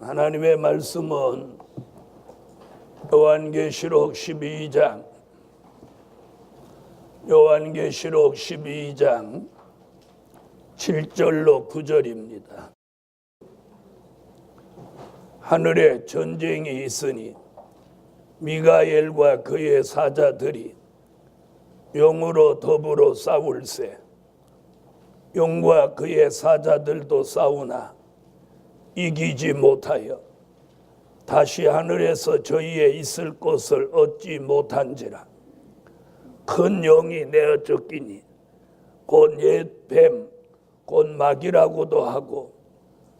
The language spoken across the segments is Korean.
하나님의 말씀은 요한계시록 12장 7절로 9절입니다. 하늘에 전쟁이 있으니 미가엘과 그의 사자들이 용으로 더불어 싸울세. 용과 그의 사자들도 싸우나 이기지 못하여 다시 하늘에서 저희의 있을 곳을 얻지 못한지라. 큰 용이 내어 쫓기니 곧 옛 뱀, 곧 마귀라고도 하고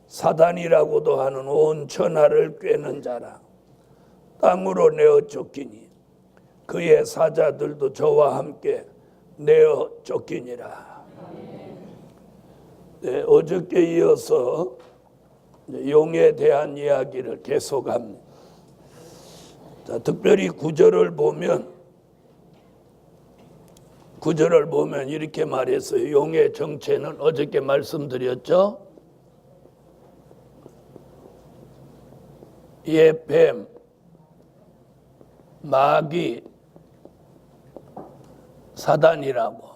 사단이라고도 하는 온 천하를 꿰는 자라. 땅으로 내어 쫓기니 그의 사자들도 저와 함께 내어 쫓기니라. 네, 어저께 이어서 용에 대한 이야기를 계속합니다. 자, 특별히 구절을 보면 이렇게 말했어요. 용의 정체는 어저께 말씀드렸죠. 옛 뱀, 마귀, 사단이라고.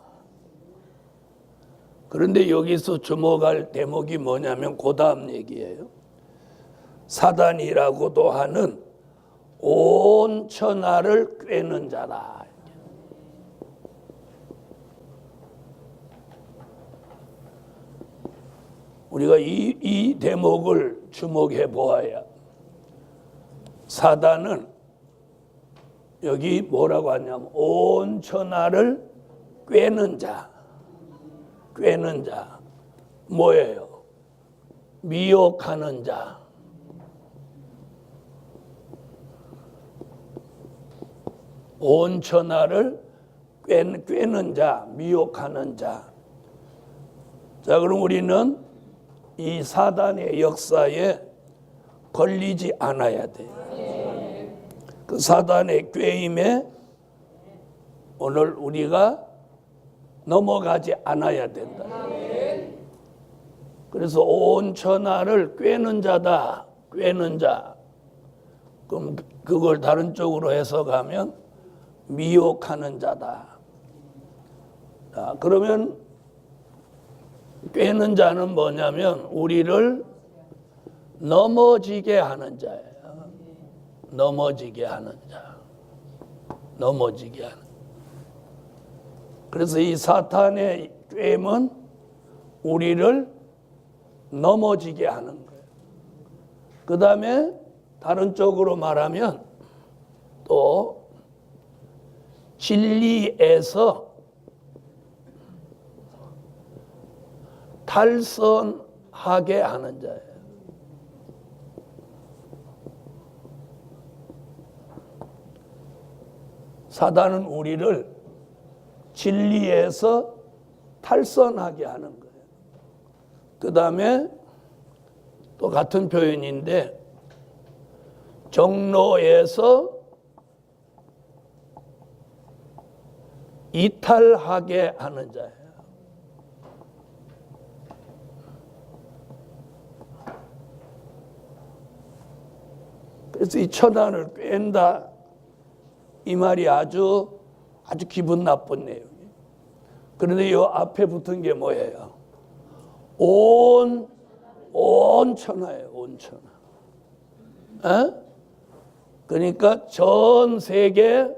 그런데 여기서 주목할 대목이 뭐냐면 그 다음 얘기예요. 사단이라고도 하는 온 천하를 꿰는 자다. 우리가 이 대목을 주목해 보아야, 사단은 여기 뭐라고 하냐면 온 천하를 꿰는 자. 꿰는 자 뭐예요? 미혹하는 자. 온 천하를 꿰는 자, 미혹하는 자. 자, 그럼 우리는 이 사단의 역사에 걸리지 않아야 돼요. 그 사단의 꾀임에 오늘 우리가 넘어가지 않아야 된다. 그래서 온 천하를 꿰는 자다. 꿰는 자. 그럼 그걸 다른 쪽으로 해석하면 미혹하는 자다. 자, 그러면 꿰는 자는 뭐냐면 우리를 넘어지게 하는 자예요. 넘어지게 하는 자. 넘어지게 하는. 그래서 이 사탄의 꾀임은 우리를 넘어지게 하는 거예요. 그 다음에 다른 쪽으로 말하면 또 진리에서 탈선하게 하는 자예요. 사단은 우리를 진리에서 탈선하게 하는 거예요. 그 다음에 또 같은 표현인데 정로에서 이탈하게 하는 자예요. 그래서 이 천하를 꿰는다 이 말이 아주 기분 나쁜 내용이에요. 그런데 이 앞에 붙은 게 뭐예요? 온 천하예요. 온 천하. 그러니까 전 세계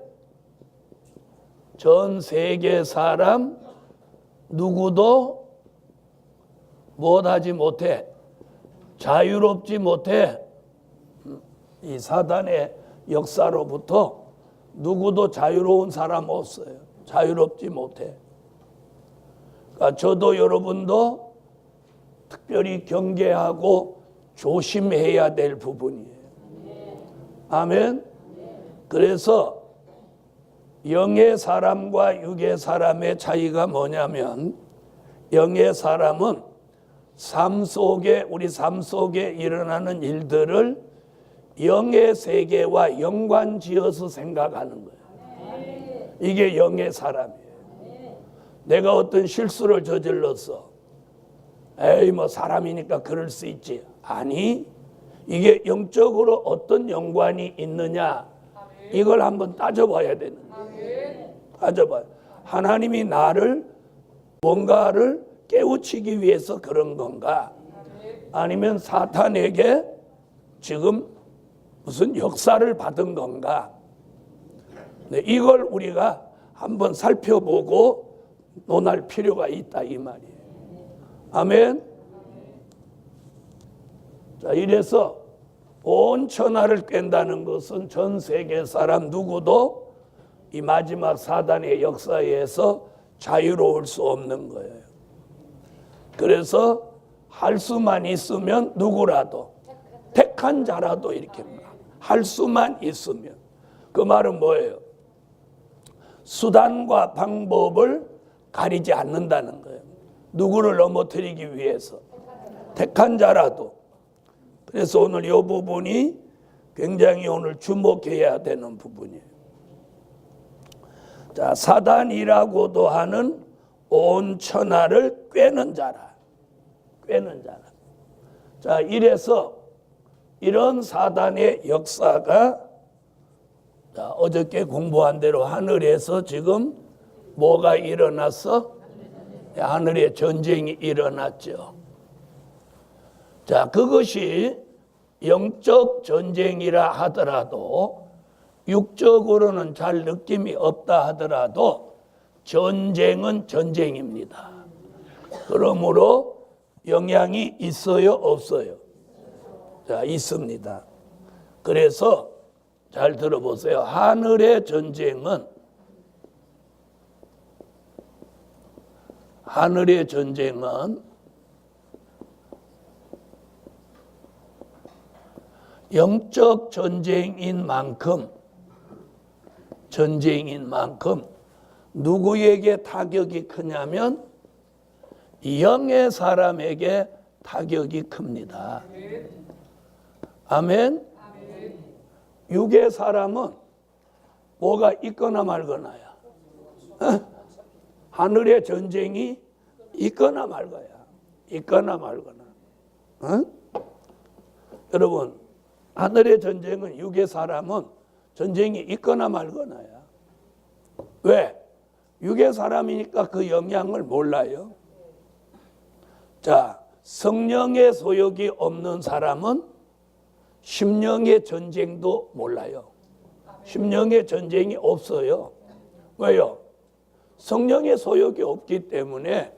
사람 누구도 못하지 못해. 자유롭지 못해. 이 사단의 역사로부터 누구도 자유로운 사람 없어요. 자유롭지 못해. 그러니까 저도 여러분도 특별히 경계하고 조심해야 될 부분이에요. 아멘. 그래서 영의 사람과 육의 사람의 차이가 뭐냐면 영의 사람은 우리 삶 속에 일어나는 일들을 영의 세계와 연관지어서 생각하는 거예요. 이게 영의 사람이에요. 내가 어떤 실수를 저질렀어. 에이 뭐 사람이니까 그럴 수 있지. 아니, 이게 영적으로 어떤 연관이 있느냐, 이걸 한번 따져봐야 되는 거예요. 따져봐요. 하나님이 나를 뭔가를 깨우치기 위해서 그런 건가? 아니면 사탄에게 지금 무슨 역사를 받은 건가? 네, 이걸 우리가 한번 살펴보고 논할 필요가 있다, 이 말이에요. 아멘. 자, 이래서 온 천하를 깬다는 것은 전 세계 사람 누구도 이 마지막 사단의 역사에서 자유로울 수 없는 거예요. 그래서 할 수만 있으면 누구라도, 택한 자라도 이렇게 할 수만 있으면, 그 말은 뭐예요? 수단과 방법을 가리지 않는다는 거예요. 누구를 넘어뜨리기 위해서 택한 자라도. 그래서 오늘 이 부분이 굉장히 오늘 주목해야 되는 부분이에요. 자, 사단이라고도 하는 온 천하를 꿰는 자라. 꿰는 자라. 자, 이래서 이런 사단의 역사가, 자, 어저께 공부한 대로 하늘에서 지금 뭐가 일어났어? 하늘에 전쟁이 일어났죠. 자, 그것이 영적 전쟁이라 하더라도, 육적으로는 잘 느낌이 없다 하더라도 전쟁은 전쟁입니다. 그러므로 영향이 있어요, 없어요? 자, 있습니다. 그래서 잘 들어보세요. 하늘의 전쟁은 영적 전쟁인 만큼 누구에게 타격이 크냐면 영의 사람에게 타격이 큽니다. 아멘. 육의 사람은 뭐가 있거나 말거나야. 하늘의 전쟁이 있거나 말거야. 있거나 말거나. 여러분, 하늘의 전쟁은, 육의 사람은 전쟁이 있거나 말거나야. 왜? 육의 사람이니까 그 영향을 몰라요. 자, 성령의 소욕이 없는 사람은 심령의 전쟁도 몰라요. 심령의 전쟁이 없어요. 왜요? 성령의 소욕이 없기 때문에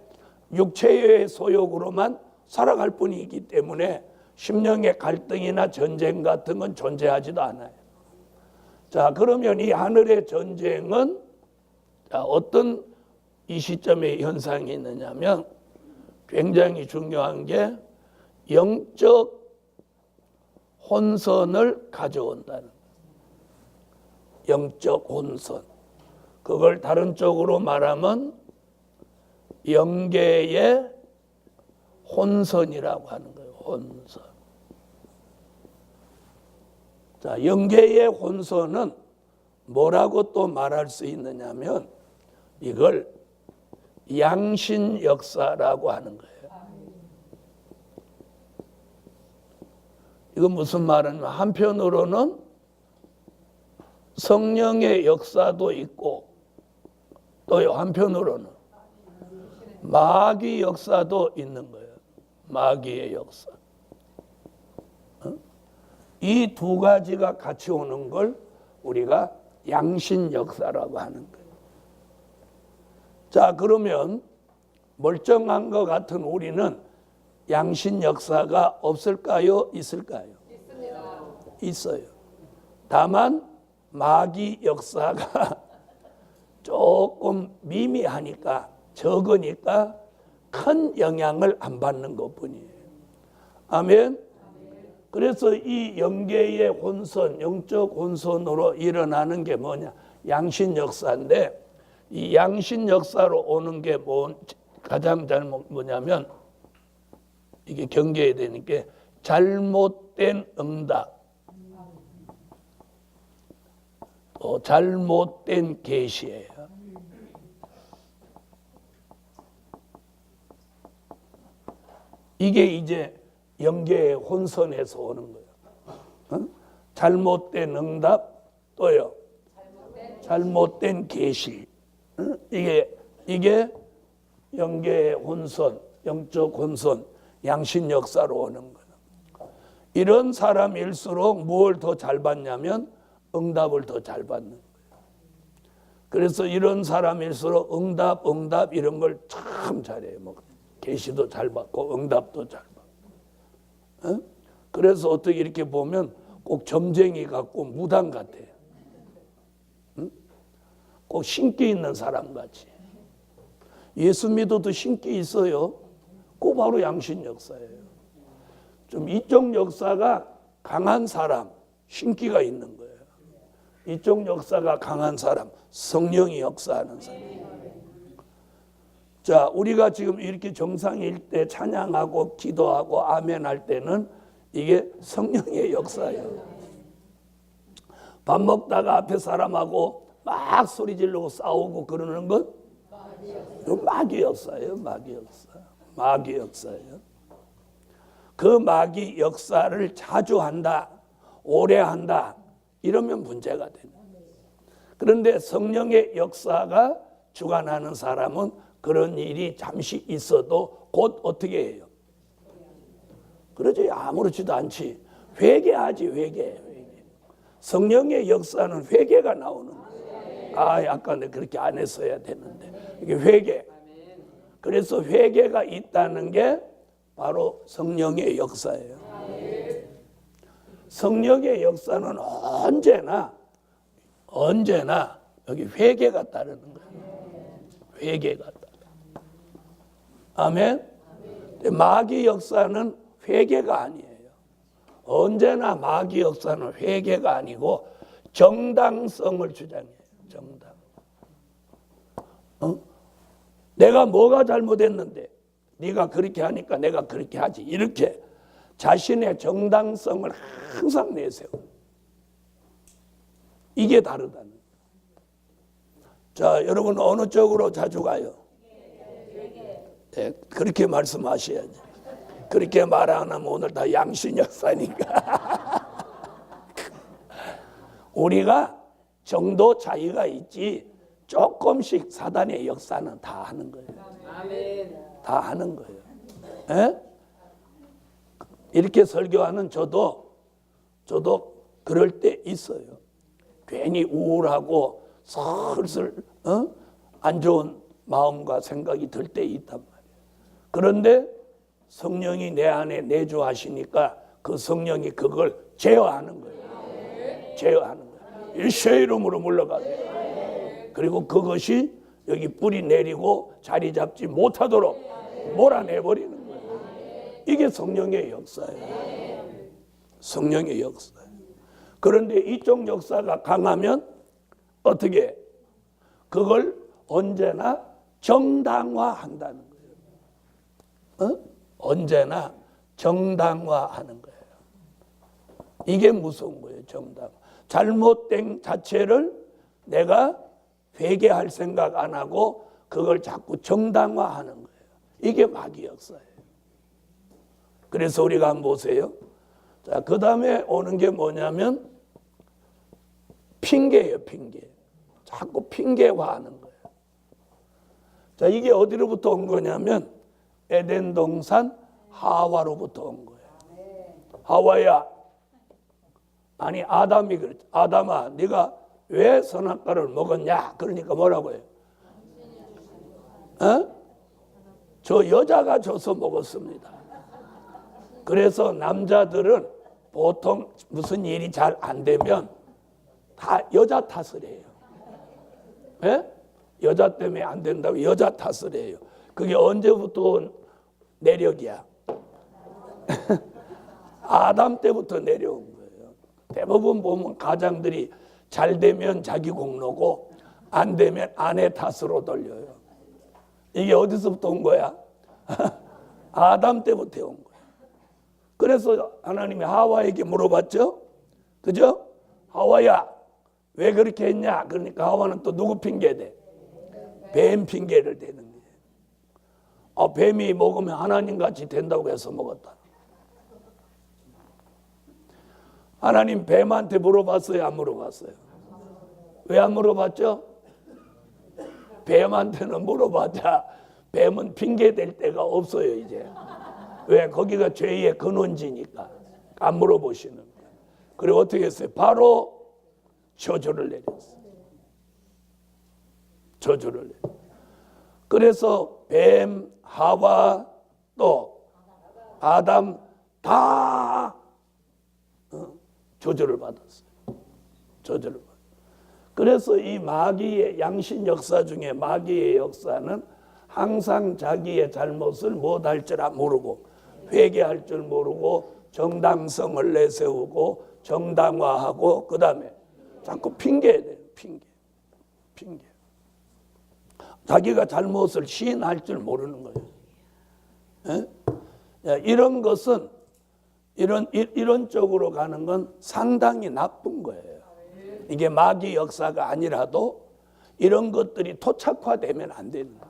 육체의 소욕으로만 살아갈 뿐이기 때문에 심령의 갈등이나 전쟁 같은 건 존재하지도 않아요. 자, 그러면 이 하늘의 전쟁은 어떤 이 시점에 현상이 있느냐면 굉장히 중요한 게 영적 혼선을 가져온다는 거예요. 영적 혼선. 그걸 다른 쪽으로 말하면 영계의 혼선이라고 하는 거예요. 혼선. 자, 영계의 혼선은 뭐라고 또 말할 수 있느냐면 이걸 양신 역사라고 하는 거예요. 이건 무슨 말이냐면 한편으로는 성령의 역사도 있고 또 한편으로는 마귀 역사도 있는 거예요. 마귀의 역사. 이 두 가지가 같이 오는 걸 우리가 양신 역사라고 하는 거예요. 자, 그러면 멀쩡한 것 같은 우리는 양신 역사가 없을까요? 있을까요? 있습니다. 있어요. 다만 마귀 역사가 조금 미미하니까, 적으니까 큰 영향을 안 받는 것뿐이에요. 아멘. 그래서 이 영계의 혼선, 영적 혼선으로 일어나는 게 뭐냐? 양신 역사인데, 이 양신 역사로 오는 게 가장 뭐냐면 이게 경계해야 되는 게 잘못된 응답, 잘못된 계시예요. 이게 이제 영계의 혼선에서 오는 거예요. 잘못된 응답, 또요. 잘못된 계시. 이게 영계의 혼선, 영적 혼선, 양심 역사로 오는 거예요. 이런 사람일수록 뭘 더 잘 받냐면 응답을 더 잘 받는 거예요. 그래서 이런 사람일수록 응답 이런 걸 참 잘해요. 뭐 계시도 잘 받고 응답도 잘 받고. 그래서 어떻게 이렇게 보면 꼭 점쟁이 같고 무당 같아요. 꼭 신기 있는 사람 같이. 예수 믿어도 신기 있어요. 그거 바로 양심 역사예요. 좀 이쪽 역사가 강한 사람, 신기가 있는 거예요. 이쪽 역사가 강한 사람, 성령이 역사하는 사람. 자, 우리가 지금 이렇게 정상일 때 찬양하고 기도하고 아멘 할 때는 이게 성령의 역사예요. 밥 먹다가 앞에 사람하고 막 소리 지르고 싸우고 그러는 건 마귀 역사예요. 마귀 역사. 마귀 역사예요. 그 마귀 역사를 자주 한다, 오래 한다, 이러면 문제가 됩니다. 그런데 성령의 역사가 주관하는 사람은 그런 일이 잠시 있어도 곧 어떻게 해요? 그러지 아무렇지도 않지. 회개하지, 회개. 성령의 역사는 회개가 나오는 거예요. 아, 아까 내가 그렇게 안 했어야 되는데. 이게 회개. 그래서 회개가 있다는 게 바로 성령의 역사예요. 성령의 역사는 언제나 여기 회개가 따르는 거예요. 회개가 따르는. 아멘. 마귀 역사는 회개가 아니에요. 언제나 마귀 역사는 회개가 아니고 정당성을 주장해요. 정당. 내가 뭐가 잘못했는데 네가 그렇게 하니까 내가 그렇게 하지. 이렇게 자신의 정당성을 항상 내세워. 이게 다르다는. 자, 여러분 어느 쪽으로 자주 가요? 네, 그렇게 말씀하셔야지. 그렇게 말 안 하면 오늘 다 양심 역사니까. 우리가 정도 차이가 있지 조금씩 사단의 역사는 다 하는 거예요. 다 하는 거예요. 에? 이렇게 설교하는 저도 그럴 때 있어요. 괜히 우울하고 슬슬 안 좋은 마음과 생각이 들 때 있단 말이에요. 그런데 성령이 내 안에 내주하시니까 그 성령이 그걸 제어하는 거예요. 제어하는 거예요. 예수의 이름으로 물러가게. 그리고 그것이 여기 뿌리 내리고 자리 잡지 못하도록 몰아내버리는 거예요. 이게 성령의 역사예요. 성령의 역사. 그런데 이쪽 역사가 강하면 어떻게? 그걸 언제나 정당화한다는 거예요. 언제나 정당화하는 거예요. 이게 무서운 거예요. 정당화. 잘못된 자체를 내가 회개할 생각 안 하고 그걸 자꾸 정당화하는 거예요. 이게 마귀 역사예요. 그래서 우리가 한번 보세요. 자, 그 다음에 오는 게 뭐냐면 핑계예요. 핑계. 자꾸 핑계화하는 거예요. 자, 이게 어디로부터 온 거냐면 에덴 동산 하와로부터 온 거예요. 하와야, 아니 아담이 그랬죠. 아담아, 네가 왜 선악과를 먹었냐? 그러니까 뭐라고 해요? 저 여자가 줘서 먹었습니다. 그래서 남자들은 보통 무슨 일이 잘 안 되면 다 여자 탓을 해요. 여자 때문에 안 된다고 여자 탓을 해요. 그게 언제부터 온 내력이야? 아담 때부터 내려온 거예요. 대부분 보면 가장들이 잘 되면 자기 공로고 안 되면 아내 탓으로 돌려요. 이게 어디서부터 온 거야? 아담 때부터 온 거야. 그래서 하나님이 하와에게 물어봤죠. 그죠? 하와야, 왜 그렇게 했냐? 그러니까 하와는 또 누구 핑계대? 뱀 핑계를 대는 거예요. 뱀이 먹으면 하나님같이 된다고 해서 먹었다. 하나님 뱀한테 물어봤어요? 안 물어봤어요? 왜 안 물어봤죠? 뱀한테는 물어봤자 뱀은 핑계 댈 데가 없어요 이제. 왜? 거기가 죄의 근원지니까. 안 물어보시는 거예요. 그리고 어떻게 했어요? 바로 저주를 내렸어요. 저주를 내렸어요. 그래서 뱀, 하와, 또 아담 다 저주를 받았어요. 저주를 받았어요. 그래서 이 마귀의 양신 역사 중에 마귀의 역사는 항상 자기의 잘못을 못할 줄 모르고 회개할 줄 모르고 정당성을 내세우고 정당화하고 그 다음에 자꾸 핑계대요. 핑계. 자기가 잘못을 시인할 줄 모르는 거예요. 에? 이런 것은 이런 쪽으로 가는 건 상당히 나쁜 거예요. 이게 마귀 역사가 아니라도 이런 것들이 토착화되면 안 되는 거예요.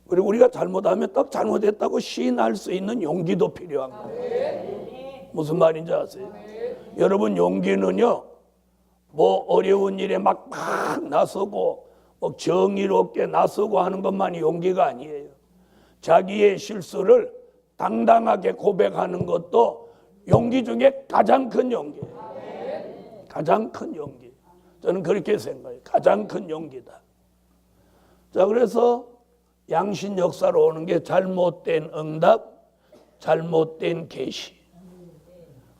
그리고 우리가 잘못하면 딱 잘못했다고 시인할 수 있는 용기도 필요한 거예요. 무슨 말인지 아세요? 여러분 용기는요, 뭐 어려운 일에 막 나서고 정의롭게 나서고 하는 것만이 용기가 아니에요. 자기의 실수를 당당하게 고백하는 것도 용기 중에 가장 큰 용기예요. 가장 큰 용기. 저는 그렇게 생각해요. 가장 큰 용기다. 자, 그래서 양신 역사로 오는 게 잘못된 응답, 잘못된 계시.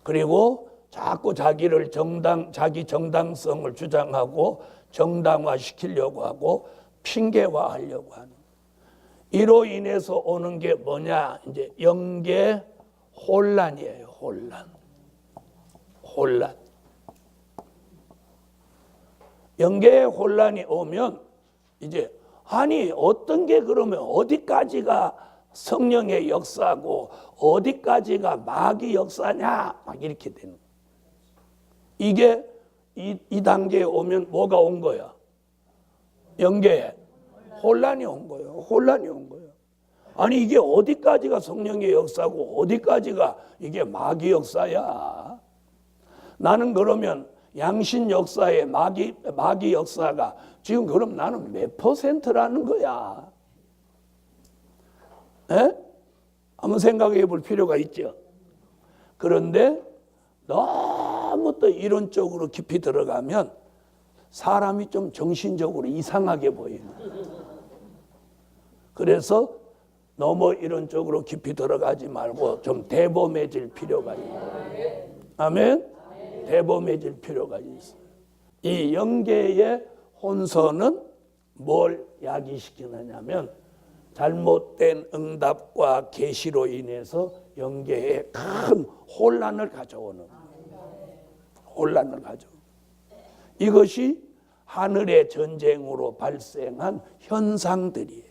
그리고 자꾸 자기 정당성을 주장하고 정당화시키려고 하고 핑계화하려고 하는. 이로 인해서 오는 게 뭐냐? 이제 영계 혼란이에요. 혼란. 영계의 혼란이 오면 이제 아니 어떤 게 그러면 어디까지가 성령의 역사고 어디까지가 마귀 역사냐 막 이렇게 되는 거예요. 이게 이 단계에 오면 뭐가 온 거야? 영계에 혼란이 온 거예요. 아니 이게 어디까지가 성령의 역사고 어디까지가 이게 마귀 역사야? 나는 그러면 양신 역사의 마귀 역사가 지금 그럼 나는 몇 %라는 거야? 에? 한번 생각해 볼 필요가 있죠. 그런데 너무 또 이론적으로 깊이 들어가면 사람이 좀 정신적으로 이상하게 보이는 거예요. 그래서 너무 이론적으로 깊이 들어가지 말고 좀 대범해질 필요가 있어요. 아멘? 대범해질 필요가 있어요. 이 영계의 혼선은 뭘 야기시키느냐면 잘못된 응답과 계시로 인해서 영계에 큰 혼란을 가져오는. 이것이 하늘의 전쟁으로 발생한 현상들이에요.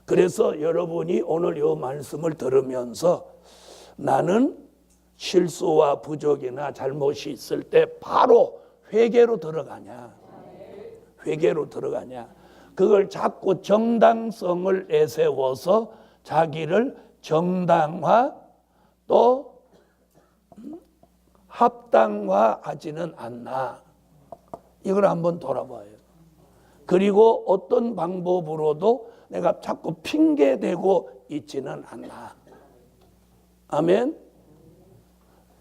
그래서 여러분이 오늘 이 말씀을 들으면서 나는 실수와 부족이나 잘못이 있을 때 바로 회개로 들어가냐? 그걸 자꾸 정당성을 내세워서 자기를 정당화 또 합당화하지는 않나. 이걸 한번 돌아봐요. 그리고 어떤 방법으로도 내가 자꾸 핑계대고 있지는 않나. 아멘.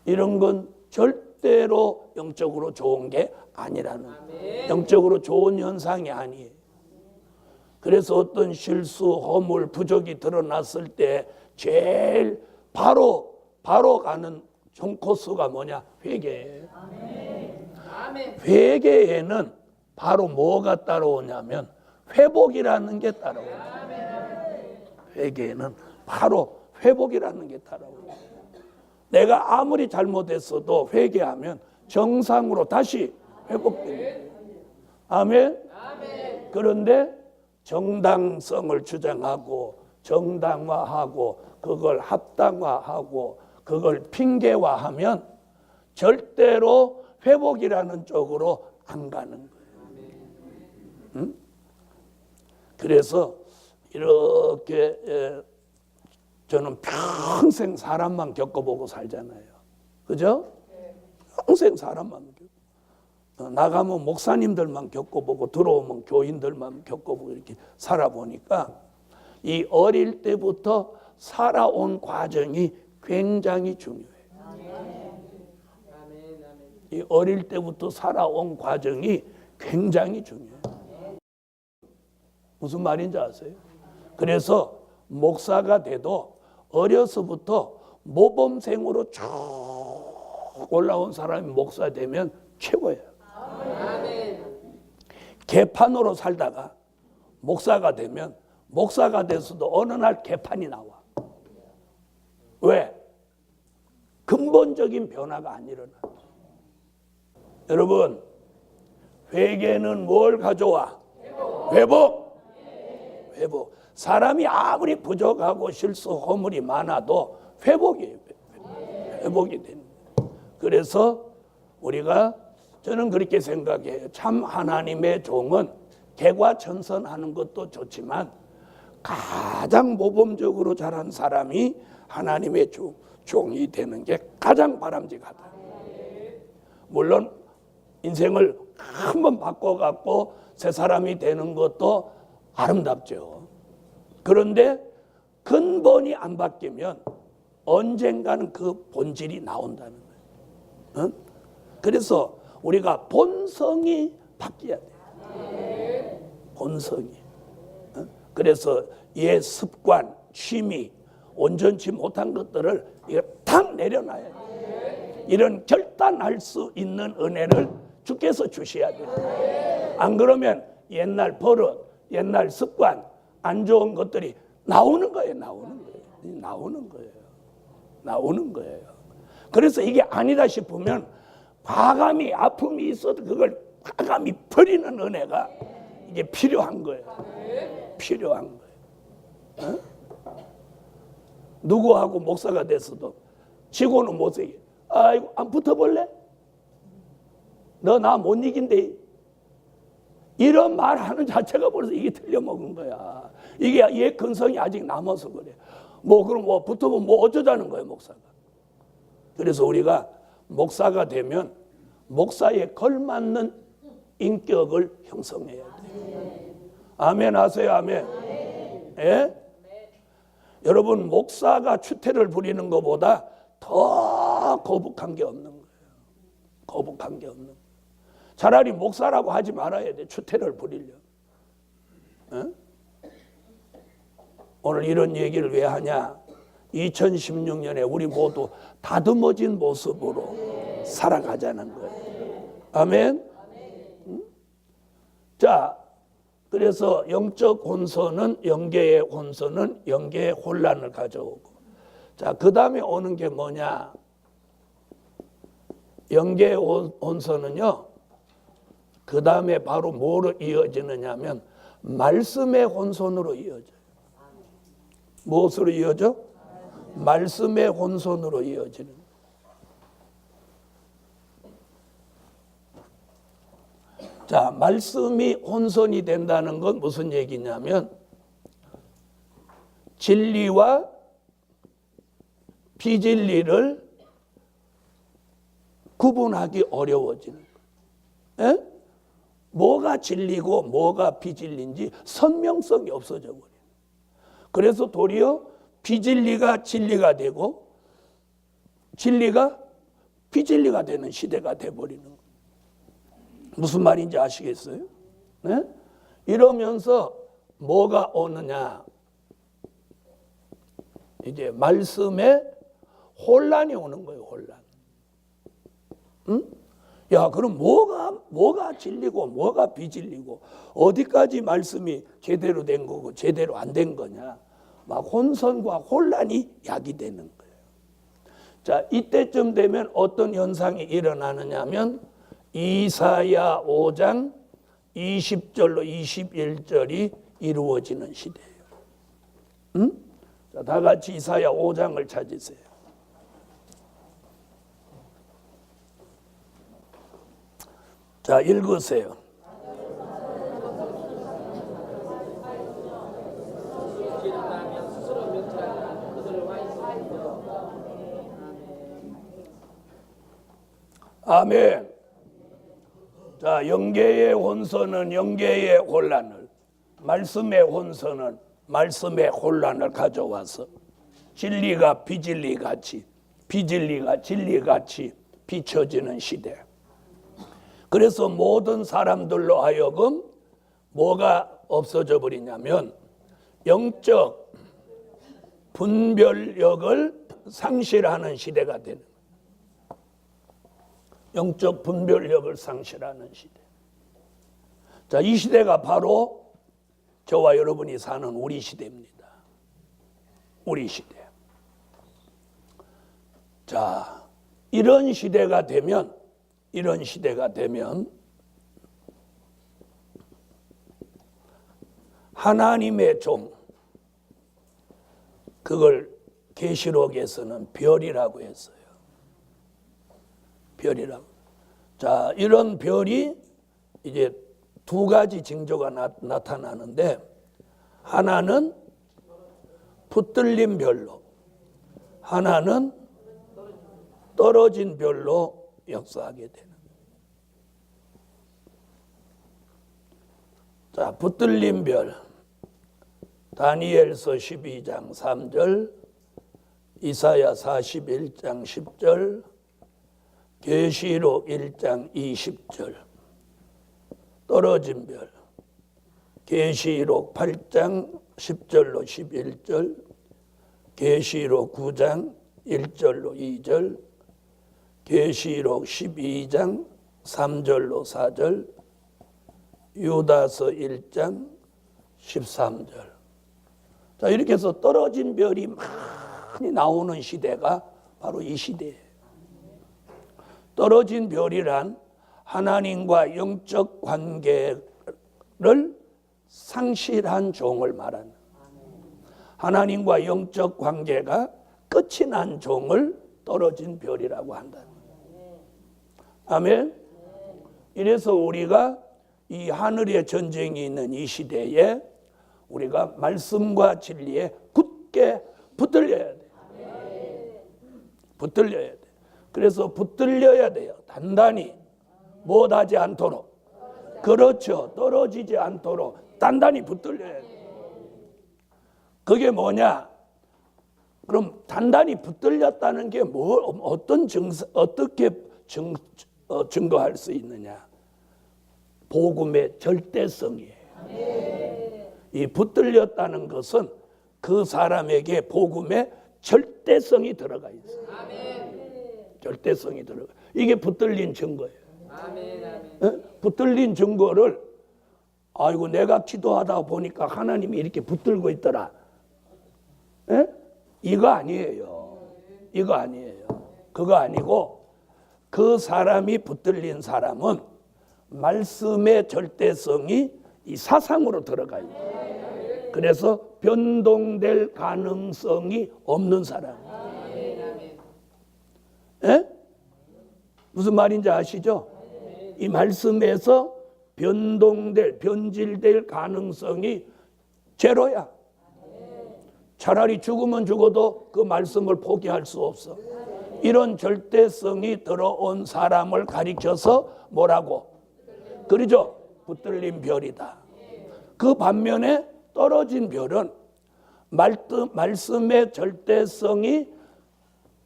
이런 건 절대로 영적으로 좋은 게 아니라는, 영적으로 좋은 현상이 아니에요. 그래서 어떤 실수, 허물, 부족이 드러났을 때 제일 바로 가는 총코스가 뭐냐? 회개예요. 회개에는 바로 뭐가 따라오냐면 회복이라는 게 따라오요. 회개에는 바로 회복이라는 게 따라오요. 내가 아무리 잘못했어도 회개하면 정상으로 다시 회복됩니다. 아멘? 그런데 정당성을 주장하고 정당화하고 그걸 합당화하고 그걸 핑계화하면 절대로 회복이라는 쪽으로 안 가는 거예요. 응? 그래서 이렇게 저는 평생 사람만 겪어보고 살잖아요. 그죠? 평생 사람만 겪고 나가면 목사님들만 겪어보고 들어오면 교인들만 겪어보고 이렇게 살아보니까 이 어릴 때부터 살아온 과정이 굉장히 중요해요. 이 어릴 때부터 살아온 과정이 굉장히 중요해요. 무슨 말인지 아세요? 그래서 목사가 돼도 어려서부터 모범생으로 쭉 올라온 사람이 목사 되면 최고예요. 개판으로 살다가 목사가 되면 목사가 돼서도 어느 날 개판이 나와. 왜? 근본적인 변화가 안 일어나. 여러분, 회개는 뭘 가져와? 회복. 회복. 사람이 아무리 부족하고 실수, 허물이 많아도 회복이에요. 회복이 되는 거예요. 그래서 우리가 저는 그렇게 생각해요. 참 하나님의 종은 개과천선하는 것도 좋지만 가장 모범적으로 자란 사람이 하나님의 종이 되는 게 가장 바람직하다. 물론 인생을 한번 바꿔갖고 새 사람이 되는 것도 아름답죠. 그런데 근본이 안 바뀌면 언젠가는 그 본질이 나온다는 거예요. 그래서 우리가 본성이 바뀌어야 돼요. 본성이. 그래서 옛 습관, 취미, 온전치 못한 것들을 탁 내려놔야 돼요. 이런 결단할 수 있는 은혜를 주께서 주셔야 돼요. 안 그러면 옛날 버릇, 옛날 습관, 안 좋은 것들이 나오는 거예요. 나오는 거예요. 그래서 이게 아니다 싶으면 과감히 아픔이 있어도 그걸 과감히 버리는 은혜가 이게 필요한 거예요. 필요한 거예요. 누구하고 목사가 됐어도 지고는 못해. 아이고, 안 붙어볼래? 너 나 못 이긴대. 이런 말 하는 자체가 벌써 이게 틀려먹은 거야. 이게 얘 근성이 아직 남아서 그래. 그럼 붙으면 어쩌자는 거예요, 목사가. 그래서 우리가 목사가 되면 목사에 걸맞는 인격을 형성해야 돼요. 아멘 하세요, 아멘. 예? 여러분, 목사가 추태를 부리는 것보다 더 거북한 게 없는 거예요. 거북한 게 없는 거예요. 차라리 목사라고 하지 말아야 돼. 추태를 부리려면. 오늘 이런 얘기를 왜 하냐? 2016년에 우리 모두 다듬어진 모습으로 살아가자는 거예요. 아멘? 자, 그래서 영적 혼선은 영계의 혼선은 영계의 혼란을 가져오고, 자, 그 다음에 오는 게 뭐냐? 영계의 혼선은요, 그 다음에 바로 뭐로 이어지느냐 하면 말씀의 혼선으로 이어져요. 무엇으로 이어져? 말씀의 혼선으로 이어지는. 자, 말씀이 혼선이 된다는 건 무슨 얘기냐면 진리와 비진리를 구분하기 어려워지는 거예요. 에? 뭐가 진리고 뭐가 비진리인지 선명성이 없어져 버려요. 그래서 도리어 비진리가 진리가 되고 진리가 비진리가 되는 시대가 돼버리는 거예요. 무슨 말인지 아시겠어요? 네? 이러면서 뭐가 오느냐? 이제 말씀에 혼란이 오는 거예요. 혼란. 응? 야, 그럼 뭐가 진리고 뭐가 비진리고 어디까지 말씀이 제대로 된 거고 제대로 안 된 거냐? 막 혼선과 혼란이 야기되는 거예요. 자, 이때쯤 되면 어떤 현상이 일어나느냐면 이사야 5장 20절로 21절이 이루어지는 시대예요. 응? 자, 다 같이 이사야 5장을 찾으세요. 자, 읽으세요. 아멘. 자, 영계의 혼선은 영계의 혼란을, 말씀의 혼선은 말씀의 혼란을 가져와서 진리가 비진리같이, 비진리가 진리같이 비춰지는 시대. 그래서 모든 사람들로 하여금 뭐가 없어져 버리냐면 영적 분별력을 상실하는 시대가 되는 거예요. 영적 분별력을 상실하는 시대. 자, 이 시대가 바로 저와 여러분이 사는 우리 시대입니다. 우리 시대. 자, 이런 시대가 되면 하나님의 종, 그걸 계시록에서는 별이라고 했어요. 별이라고. 자, 이런 별이 이제 두 가지 징조가 나타나는데, 하나는 붙들린 별로, 하나는 떨어진 별로 역사하게 되는. 자, 붙들린 별. 다니엘서 12장 3절, 이사야 41장 10절, 계시록 1장 20절. 떨어진 별. 계시록 8장 10절로 11절, 계시록 9장 1절로 2절, 계시록 12장 3절로 4절, 유다서 1장 13절. 자, 이렇게 해서 떨어진 별이 많이 나오는 시대가 바로 이 시대예요. 떨어진 별이란 하나님과 영적 관계를 상실한 종을 말하는, 하나님과 영적 관계가 끝이 난 종을 떨어진 별이라고 한다. 아멘. 이래서 우리가 이 하늘의 전쟁이 있는 이 시대에 우리가 말씀과 진리에 굳게 붙들려야 돼. 붙들려야 돼. 그래서 붙들려야 돼요. 단단히 못하지 않도록. 그렇죠. 떨어지지 않도록 단단히 붙들려야 돼. 그게 뭐냐? 그럼 단단히 붙들렸다는 게 어떻게 증거할 수 있느냐? 복음의 절대성이에요. 이 붙들렸다는 것은 그 사람에게 복음의 절대성이 들어가 있어요. 절대성이 들어가. 이게 붙들린 증거예요. 붙들린 증거를, 아이고 내가 기도하다 보니까 하나님이 이렇게 붙들고 있더라. 이거 아니에요. 이거 아니에요. 그거 아니고, 그 사람이 붙들린 사람은 말씀의 절대성이 이 사상으로 들어가 있어요. 그래서 변동될 가능성이 없는 사람이에요. 무슨 말인지 아시죠? 이 말씀에서 변질될 가능성이 제로야. 차라리 죽으면 죽어도 그 말씀을 포기할 수 없어. 이런 절대성이 들어온 사람을 가리켜서 뭐라고? 그러죠? 붙들린 별이다. 그 반면에 떨어진 별은 말씀의 절대성이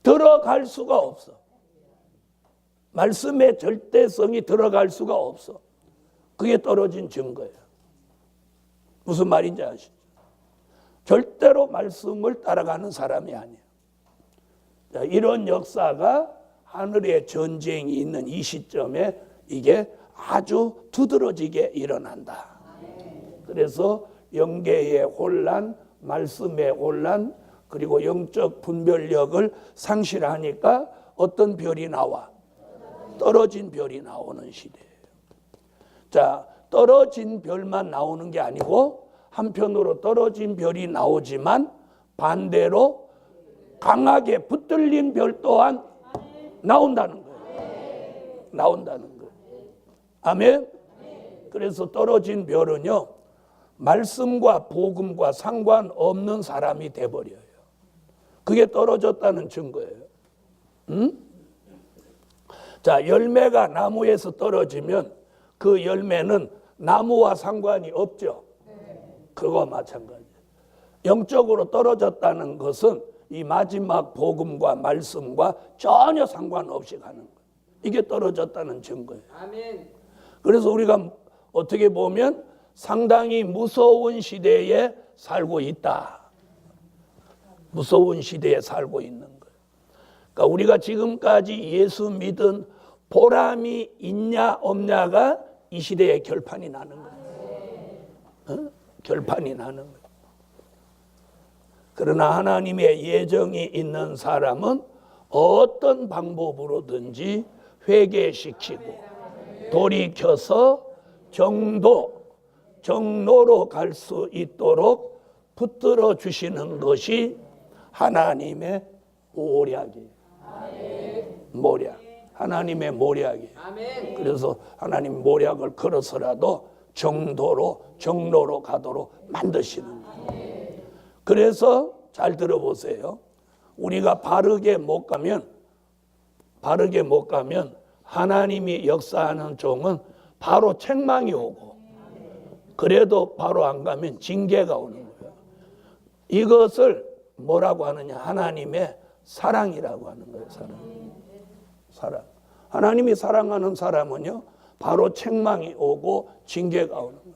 들어갈 수가 없어. 말씀의 절대성이 들어갈 수가 없어. 그게 떨어진 증거예요. 무슨 말인지 아시죠? 절대로 말씀을 따라가는 사람이 아니에요. 자, 이런 역사가 하늘의 전쟁이 있는 이 시점에 이게 아주 두드러지게 일어난다. 그래서 영계의 혼란, 말씀의 혼란, 그리고 영적 분별력을 상실하니까 어떤 별이 나와? 떨어진 별이 나오는 시대예요. 자, 떨어진 별만 나오는 게 아니고 한편으로 떨어진 별이 나오지만 반대로 강하게 붙들린 별 또한 나온다는 거예요. 나온다는 거예요. 아멘. 그래서 떨어진 별은요, 말씀과 복음과 상관없는 사람이 돼버려요. 그게 떨어졌다는 증거예요. 자, 열매가 나무에서 떨어지면 그 열매는 나무와 상관이 없죠. 그거와 마찬가지예요. 영적으로 떨어졌다는 것은 이 마지막 복음과 말씀과 전혀 상관없이 가는 거예요. 이게 떨어졌다는 증거예요. 아멘. 그래서 우리가 어떻게 보면 상당히 무서운 시대에 살고 있다. 무서운 시대에 살고 있는 거예요. 그러니까 우리가 지금까지 예수 믿은 보람이 있냐 없냐가 이 시대의 결판이 나는 거예요. 결판이 나는 거예요. 그러나 하나님의 예정이 있는 사람은 어떤 방법으로든지 회개시키고 돌이켜서 정로로 갈 수 있도록 붙들어 주시는 것이 하나님의 모략이에요. 모략. 하나님의 모략이에요. 그래서 하나님 모략을 걸어서라도 정로로 가도록 만드시는 거예요. 그래서 잘 들어보세요. 우리가 바르게 못 가면 하나님이 역사하는 종은 바로 책망이 오고, 그래도 바로 안 가면 징계가 오는 거예요. 이것을 뭐라고 하느냐? 하나님의 사랑이라고 하는 거예요. 사랑. 하나님이 사랑하는 사람은요, 바로 책망이 오고 징계가 오는 거예요.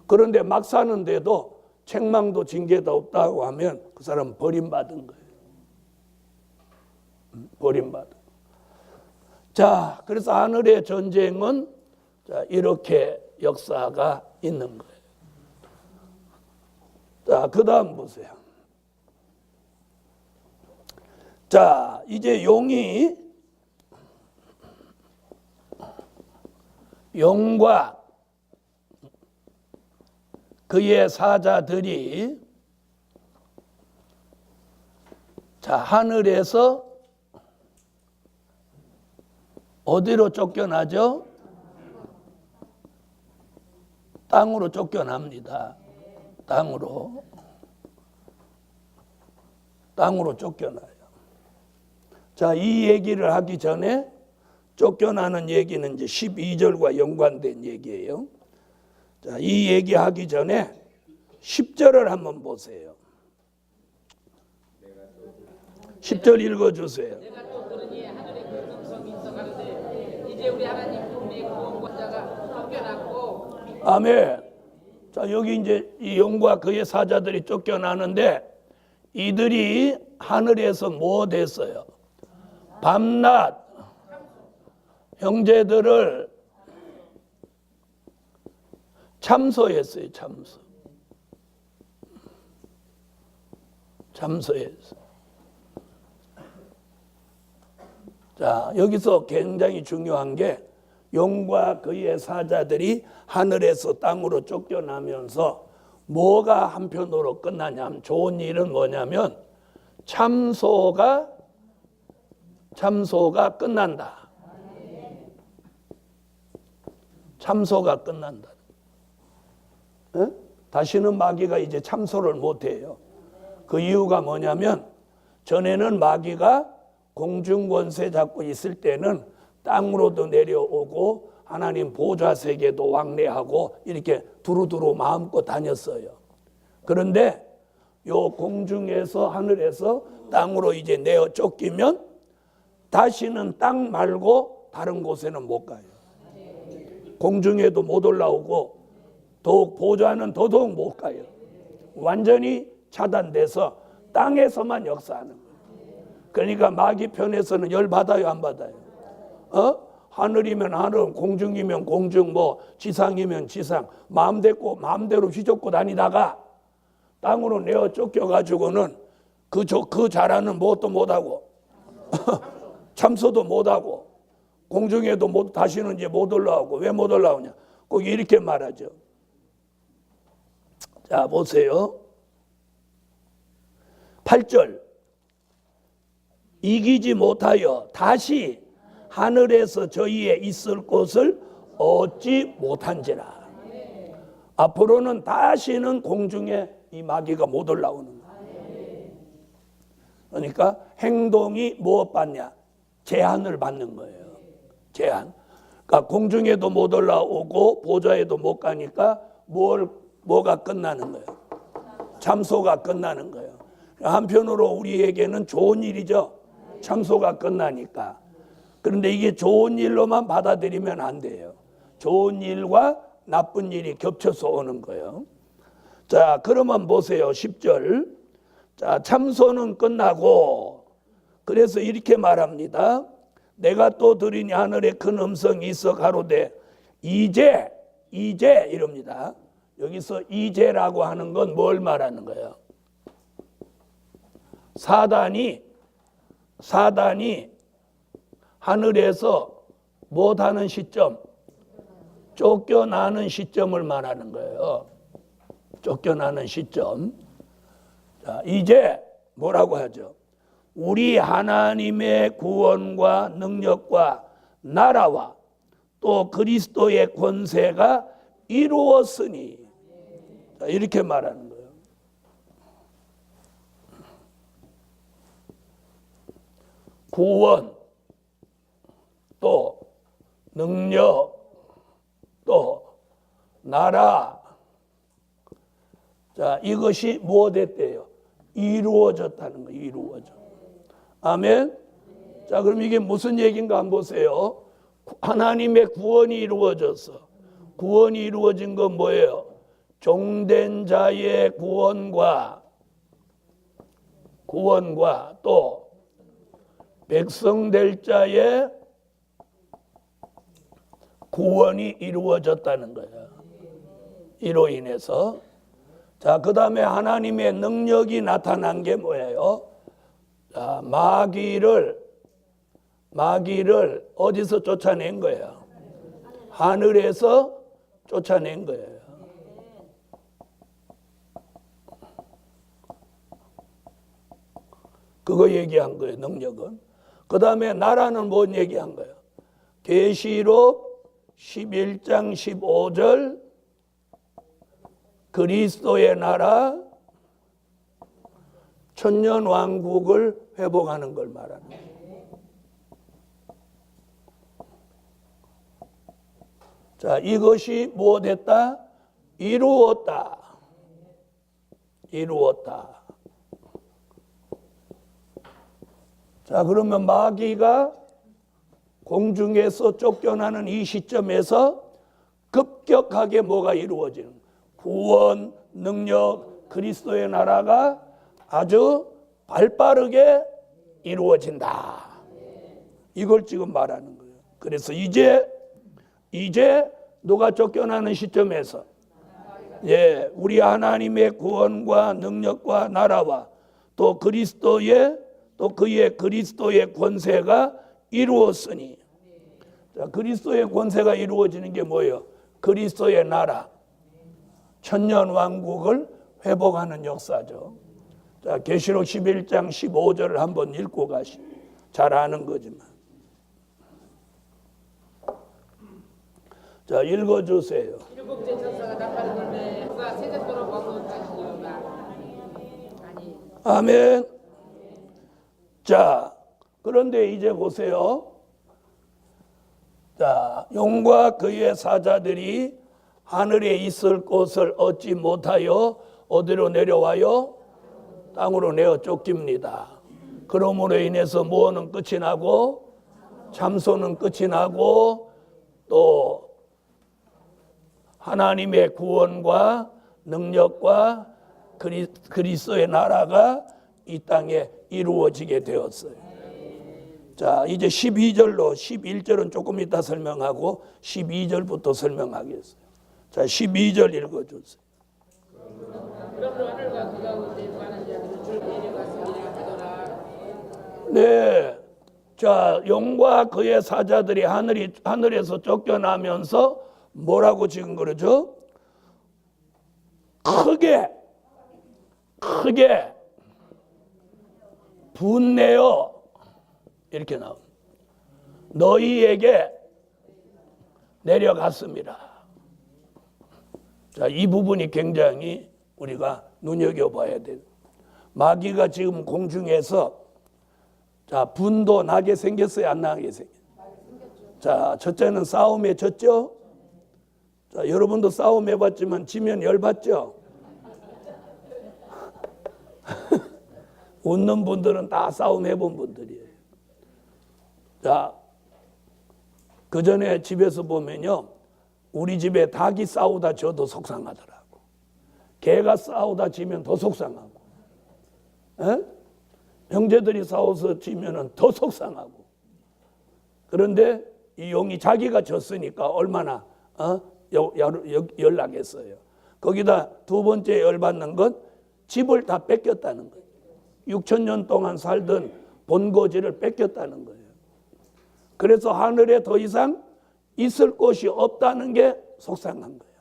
그런데 막 사는데도 책망도 징계도 없다고 하면 그 사람은 버림받은 거예요. 버림받은. 자, 그래서 하늘의 전쟁은 이렇게 역사가 있는 거예요. 자, 그 다음 보세요. 자, 이제 용과 그의 사자들이 자, 하늘에서 어디로 쫓겨나죠? 땅으로 쫓겨납니다. 땅으로 쫓겨나요. 자, 이 얘기를 하기 전에 쫓겨나는 얘기는 이제 12절과 연관된 얘기예요. 자, 이 얘기하기 전에 10절을 한번 보세요. 10절 읽어주세요. 내가 또 그러니 하늘에 그 음성이 있어 가로되 이제 우리 하나님 우리의 구원자가 쫓겨났고. 아멘. 자, 여기 이제 이 용과 그의 사자들이 쫓겨나는데 이들이 하늘에서 뭐 됐어요? 밤낮 형제들을 참소했어요. 참소했어요. 자, 여기서 굉장히 중요한 게 용과 그의 사자들이 하늘에서 땅으로 쫓겨나면서 뭐가 한편으로 끝나냐면, 좋은 일은 뭐냐면 참소가 끝난다. 참소가 끝난다. 에? 다시는 마귀가 이제 참소를 못해요. 그 이유가 뭐냐면, 전에는 마귀가 공중권세 잡고 있을 때는 땅으로도 내려오고 하나님 보좌 세계도 왕래하고 이렇게 두루두루 마음껏 다녔어요. 그런데 요 공중에서 하늘에서 땅으로 이제 내어 쫓기면 다시는 땅 말고 다른 곳에는 못 가요. 공중에도 못 올라오고 더욱 보좌는 더더욱 못 가요. 완전히 차단돼서 땅에서만 역사하는 거예요. 그러니까 마귀 편에서는 열 받아요, 안 받아요? 하늘이면 하늘, 공중이면 공중, 뭐 지상이면 지상, 마음대로 휘젓고 다니다가 땅으로 내어 쫓겨가지고는 그 자라는 무엇도 못하고 참소도 못하고 공중에도 다시는 이제 못 올라오고. 왜 못 올라오냐? 꼭 이렇게 말하죠. 자, 보세요. 8절. 이기지 못하여 다시 하늘에서 저희의 있을 곳을 얻지 못한지라. 앞으로는 다시는 공중에 이 마귀가 못 올라오는 거예요. 그러니까 행동이 무엇 받냐? 제한을 받는 거예요. 제한. 그러니까 공중에도 못 올라오고 보좌에도 못 가니까 뭐가 끝나는 거예요? 참소가 끝나는 거예요. 한편으로 우리에게는 좋은 일이죠. 참소가 끝나니까. 그런데 이게 좋은 일로만 받아들이면 안 돼요. 좋은 일과 나쁜 일이 겹쳐서 오는 거예요. 자, 그러면 보세요. 10절. 자, 참소는 끝나고 그래서 이렇게 말합니다. 내가 또 들으니 하늘에 큰 음성이 있어 가로되 이제 이럽니다. 여기서 이제라고 하는 건 뭘 말하는 거예요? 사단이 하늘에서 못하는 시점, 쫓겨나는 시점을 말하는 거예요. 쫓겨나는 시점. 자, 이제 뭐라고 하죠? 우리 하나님의 구원과 능력과 나라와 또 그리스도의 권세가 이루었으니. 자, 이렇게 말하는 거예요. 구원, 또 능력, 또 나라. 자, 이것이 무엇됐대요? 이루어졌다는 거예요. 이루어져. 아멘. 자, 그럼 이게 무슨 얘기인가 한번 보세요. 하나님의 구원이 이루어졌어. 구원이 이루어진 건 뭐예요? 종된 자의 구원과 또 백성 될 자의 구원이 이루어졌다는 거예요. 이로 인해서. 자, 그 다음에 하나님의 능력이 나타난 게 뭐예요? 자, 마귀를 어디서 쫓아낸 거예요? 하늘에서 쫓아낸 거예요. 그거 얘기한 거예요. 능력은. 그 다음에 나라는 뭔 얘기한 거예요? 계시록 11장 15절 그리스도의 나라 천년 왕국을 회복하는 걸 말하는 거예요. 자, 이것이 무엇했다? 이루었다. 자, 그러면 마귀가 공중에서 쫓겨나는 이 시점에서 급격하게 뭐가 이루어지는 거예요? 구원, 능력, 그리스도의 나라가 아주 발빠르게 이루어진다. 이걸 지금 말하는 거예요. 그래서 이제 누가 쫓겨나는 시점에서 우리 하나님의 구원과 능력과 나라와 또 그의 그리스도의 권세가 이루었으니. 자, 그리스도의 권세가 이루어지는 게 뭐예요? 그리스도의 나라, 천년 왕국을 회복하는 역사죠. 자, 계시록 11장 15절을 한번 읽고 가시. 잘 아는 거지만. 자, 읽어주세요. 일곱째 천사가 나팔을 불매 그가 세세토록 왕국을 가시리로다. 아멘. 자, 그런데 이제 보세요. 자, 용과 그의 사자들이 하늘에 있을 곳을 얻지 못하여 어디로 내려와요? 땅으로 내어 쫓깁니다. 그러므로 인해서 무엇은 끝이 나고 참소는 끝이 나고 또 하나님의 구원과 능력과 그리스도의 나라가 이 땅에 이루어지게 되었어요. 자, 이제 12절로 11절은 조금 이따 설명하고 12절부터 설명하겠어요. 자, 12절 읽어주세요. 그러므로 하늘과 그 가운데 많은 자들을 줄 내려갔으리라 하더라. 네, 자, 용과 그의 사자들이 하늘에서 쫓겨나면서 뭐라고 지금 그러죠? 크게 분내어 이렇게 나옵니다. 너희에게 내려갔습니다. 자, 이 부분이 굉장히 우리가 눈여겨봐야 돼요. 마귀가 지금 공중에서 자, 분도 나게 생겼어요? 안 나게 생겼어요? 자, 첫째는 싸움에 졌죠? 자, 여러분도 싸움 해봤지만 지면 열받죠? 웃는 분들은 다 싸움 해본 분들이에요. 자, 그 전에 집에서 보면요, 우리 집에 닭이 싸우다 져도 속상하더라고. 개가 싸우다 지면 더 속상하고, 에? 형제들이 싸워서 지면은 더 속상하고. 그런데 이 용이 자기가 졌으니까 얼마나 열나겠어요. 거기다 두 번째 열받는 건 집을 다 뺏겼다는 거예요. 6,000년 동안 살던 본거지를 뺏겼다는 거예요. 그래서 하늘에 더 이상 있을 곳이 없다는 게 속상한 거예요.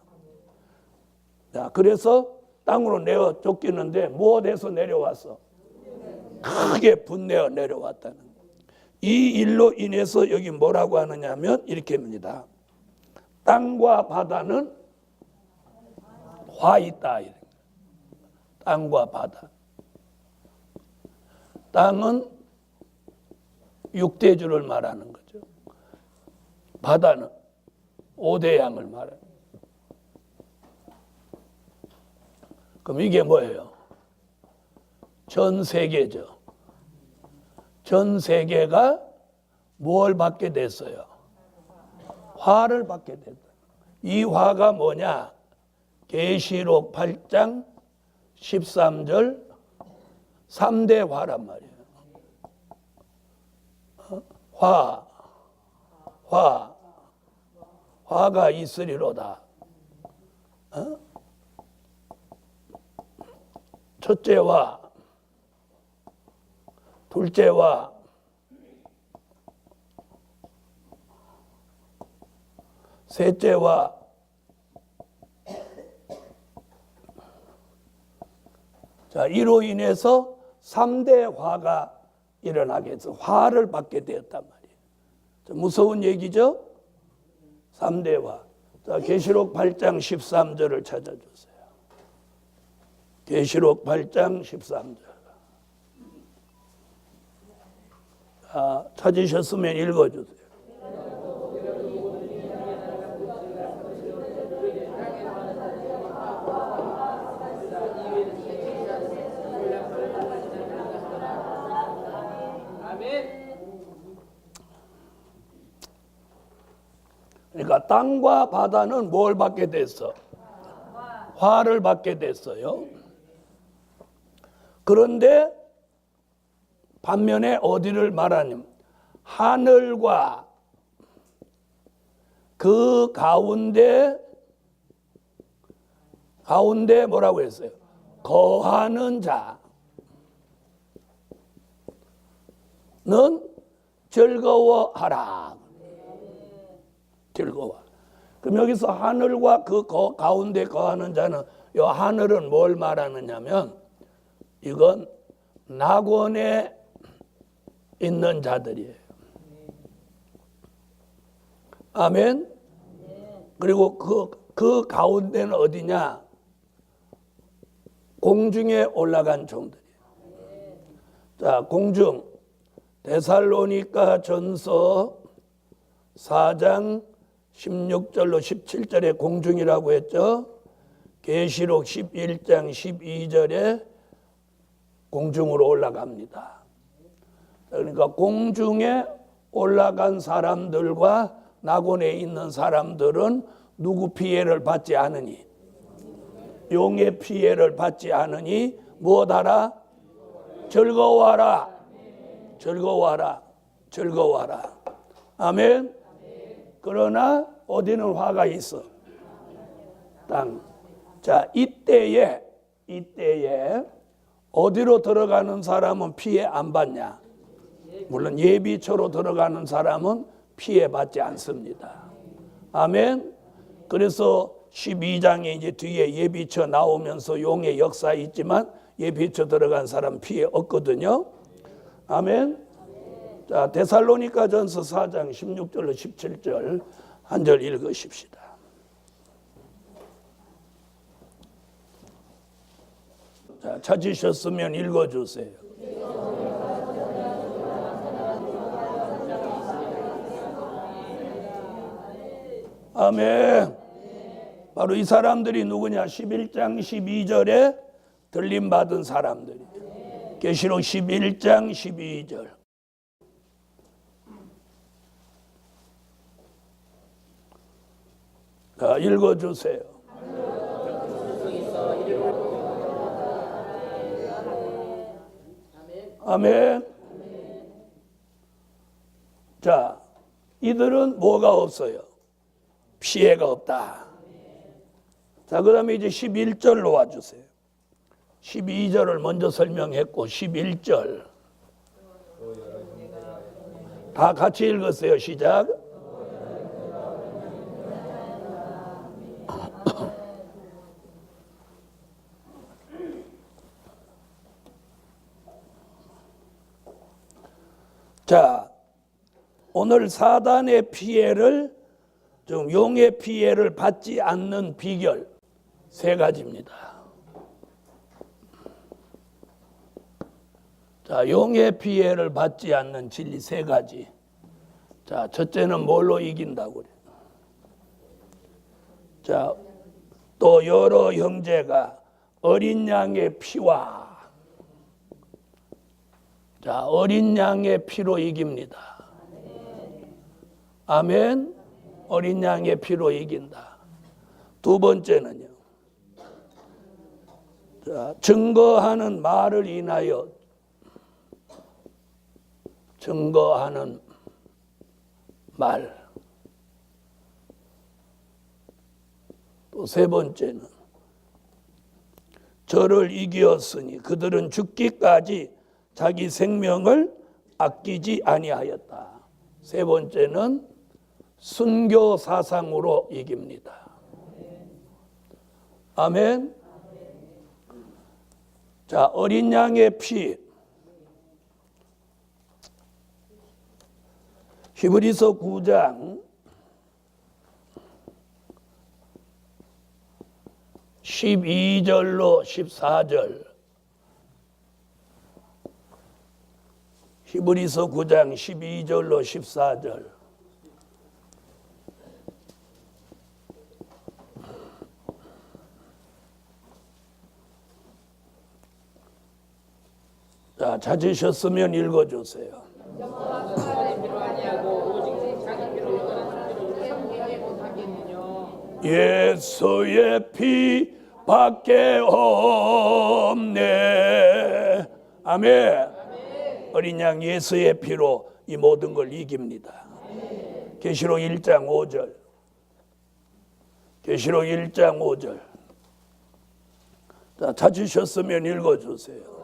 자, 그래서 땅으로 내어 쫓기는데 무엇에서 내려왔어? 크게 분내어 내려왔다는 거예요. 이 일로 인해서 여기 뭐라고 하느냐면 이렇게 합니다. 땅과 바다는 화 있다. 땅과 바다. 땅은 육대주를 말하는 거죠. 바다는 오대양을 말해요. 그럼 이게 뭐예요? 전 세계죠. 전 세계가 뭘 받게 됐어요? 화를 받게 됐다. 이 화가 뭐냐? 계시록 8장 13절 3대 화란 말이에요. 화가 있으리로다. 첫째 화, 둘째 화, 셋째 화, 자, 이로 인해서 3대 화가 일어나게 해서 화를 받게 되었단 말이에요. 무서운 얘기죠? 3대 화. 자, 계시록 8장 13절을 찾아주세요. 계시록 8장 13절. 자, 찾으셨으면 읽어주세요. 그러니까 땅과 바다는 뭘 받게 됐어? 화를 받게 됐어요. 그런데 반면에 어디를 말하냐면 하늘과 그 가운데 뭐라고 했어요? 거하는 자는 즐거워하라. 즐거워. 그럼 여기서 하늘과 그 가운데 거하는 자는, 이 하늘은 뭘 말하느냐면 이건 낙원에 있는 자들이에요. 아멘. 그리고 그 가운데는 어디냐? 공중에 올라간 종들이에요. 자, 공중. 데살로니가 전서 4장 16절로 17절에 공중이라고 했죠. 계시록 11장 12절에 공중으로 올라갑니다. 그러니까 공중에 올라간 사람들과 낙원에 있는 사람들은 누구 피해를 받지 않으니? 용의 피해를 받지 않으니 무엇하라? 즐거워하라. 즐거워하라. 즐거워하라. 아멘. 그러나 어디는 화가 있어? 땅. 자, 이때에 어디로 들어가는 사람은 피해 안 받냐? 물론 예비처로 들어가는 사람은 피해 받지 않습니다. 아멘. 그래서 12장에 이제 뒤에 예비처 나오면서 용의 역사 있지만 예비처 들어간 사람 피해 없거든요. 아멘. 자, 데살로니가 전서 4장 16절로 17절 한 절 읽으십시다. 자, 찾으셨으면 읽어주세요. 아멘. 바로 이 사람들이 누구냐? 11장 12절에 들림 받은 사람들이. 계시록 11장 12절. 자, 읽어주세요. 아멘. 자, 이들은 뭐가 없어요? 피해가 없다. 자, 그 다음에 이제 11절로 와주세요. 12절을 먼저 설명했고 11절 다 같이 읽었어요. 시작. 자, 오늘 사단의 피해를, 좀 용의 피해를 받지 않는 비결 세 가지입니다. 자, 용의 피해를 받지 않는 진리 세 가지. 자, 첫째는 뭘로 이긴다고 그래요? 자, 또 여러 형제가 어린 양의 피와, 자, 어린 양의 피로 이깁니다. 아멘. 어린 양의 피로 이긴다. 두 번째는요. 자, 증거하는 말을 인하여, 증거하는 말. 또 세 번째는 저를 이기었으니 그들은 죽기까지 자기 생명을 아끼지 아니하였다. 세 번째는 순교 사상으로 이깁니다. 아멘. 자, 어린 양의 피. 히브리서 9장 12절로 14절. 히브리서 9장 12절로 14절. 자, 찾으셨으면 읽어주세요. 예수의 피밖에 없네. 아멘. 어린 양 예수의 피로 이 모든 걸 이깁니다. 계시록 1장 5절. 계시록 1장 5절. 자, 찾으셨으면 읽어주세요.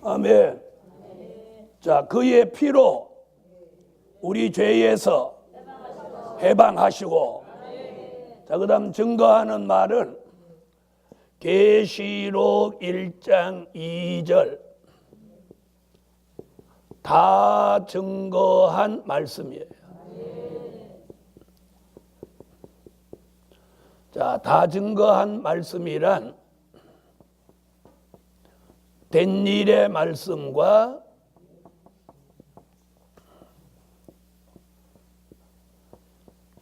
아멘. 자, 그의 피로 우리 죄에서 해방하시고, 자, 그 다음 증거하는 말은 계시록 1장 2절 다 증거한 말씀이에요. 자, 다 증거한 말씀이란 된 일의 말씀과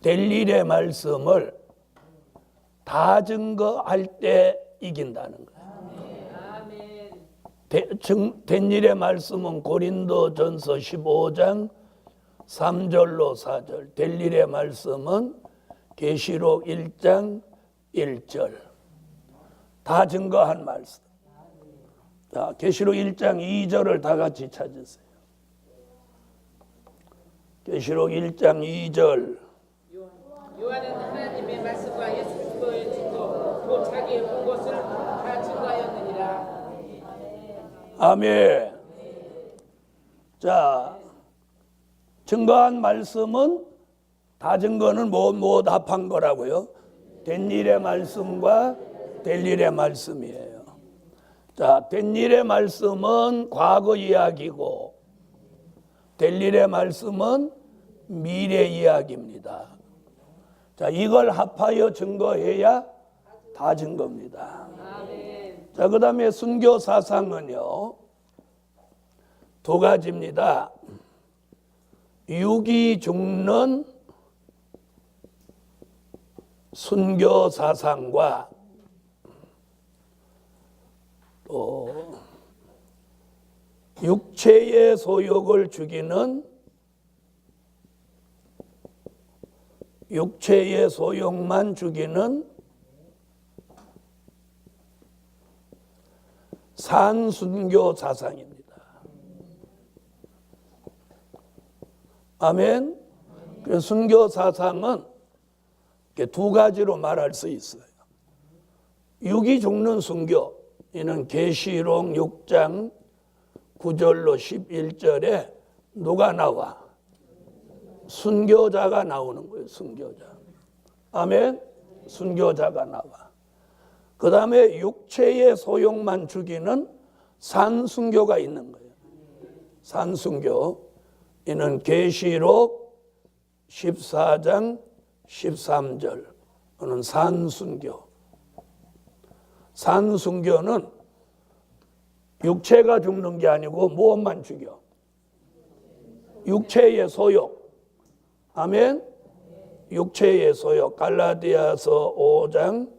될 일의 말씀을 다 증거할 때 이긴다는 거예요. 된 일의 말씀은 고린도전서 15장 3절로 4절, 될 일의 말씀은 계시록 1장 1절, 다 증거한 말씀. 자, 계시록 1장 2절을 다 같이 찾으세요. 계시록 1장 2절. 요한은 하나님의 말씀과 예수 그리스도의 증거 또 자기의 본 것을 다 증거하였느니라. 아멘. 자, 증거한 말씀은 다 증거는 뭐 합한 거라고요? 된 일의 말씀과 될 일의 말씀이에요. 자, 된 일의 말씀은 과거 이야기고 될 일의 말씀은 미래 이야기입니다. 자, 이걸 합하여 증거해야 다 증거입니다. 자, 그 다음에 순교 사상은요, 두 가지입니다. 육이 죽는 순교 사상과 또 육체의 소욕을 죽이는 육체의 소욕만 죽이는 산순교 사상입니다. 아멘. 그래서 순교 사상은 두 가지로 말할 수 있어요. 육이 죽는 순교, 이는 계시록 6장 9절로 11절에 누가 나와? 순교자가 나오는 거예요. 순교자. 아멘. 순교자가 나와. 그 다음에 육체의 소욕만 죽이는 산순교가 있는 거예요. 산순교. 이는 계시록 14장 13절은 산순교. 산순교는 육체가 죽는 게 아니고 무엇만 죽여? 육체의 소욕. 아멘. 육체의 소욕. 갈라디아서 5장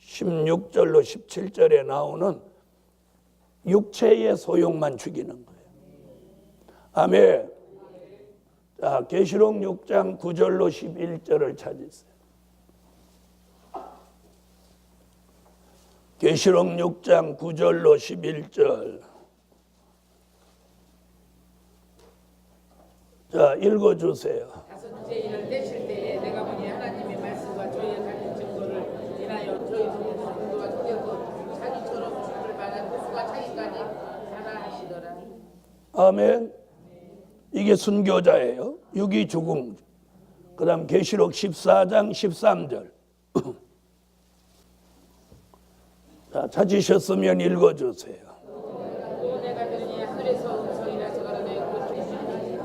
16절로 17절에 나오는 육체의 소욕만 죽이는 거예요. 아멘. 자, 계시록 6장 9절로 11절을 찾으세요. 계시록 6장 9절로 11절. 자, 읽어주세요. 다섯째 일을 떼실 때에 내가 보니 하나님의 말씀과 저희의 가진 증거를 인하여 저희 속에서 모두가 속여서 자기처럼 죽을 만한 호수가 차기까지 하나 하시더라. 아멘. 이게 순교자예요. 육이 죽음. 그 다음 계시록 14장 13절. 자, 찾으셨으면 읽어주세요. 또 내가 들으니 하늘에서 음성이라 저가라되 곧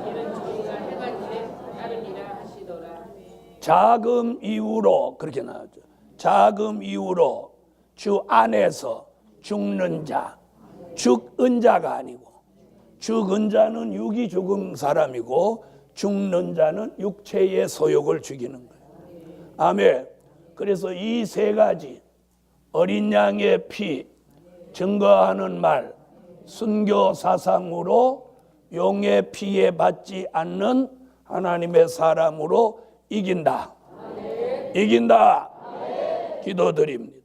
이는 저희가 행한 일에 따름이라 하시더라. 자금 이후로 그렇게 나오죠. 자금 이후로 주 안에서 죽는 자. 죽은 자가 아니고, 죽은 자는 육이 죽은 사람이고 죽는 자는 육체의 소욕을 죽이는 거예요. 아멘. 그래서 이 세 가지, 어린 양의 피, 증거하는 말, 순교 사상으로 용의 피에 받지 않는 하나님의 사람으로 이긴다. 이긴다. 기도드립니다.